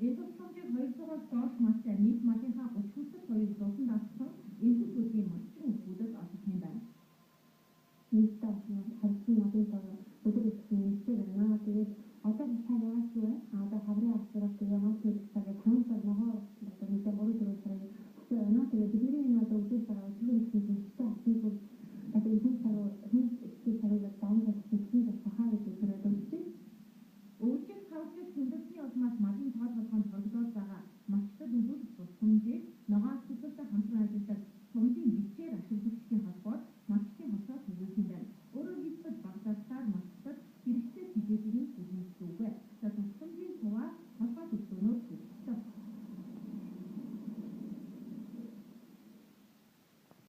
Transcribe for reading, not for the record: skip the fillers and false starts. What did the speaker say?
Энэ тусламжийг 200-аас доош малтай нийт малынхаа 30%-д хоёрыг зовлон даатгсан энэхүү төрлийн малчин өвгүүдэд олох юм байна. Нийтдээ харилцан модын дараа өдөр ихсэн нэмэлтээр байна. Тэгээд одоо цаг яваач юу вэ? Одоо хаврын авсрал тэгээ мод төлөх цагаа 5 сар ногоо одоо нийтээ 3-4 сарын өгсөн байна. Тэгээд бидний энэ одоо өдөр дараа өдөр ихсэн нэмэлттэй авсны тул одоо энэ сарыг даван гаргасан хаа гэж үзээд өгч. Өвлжих хавцыг хүндэлсний улмаас малын тоол болгонд хоригдоод байгаа малчин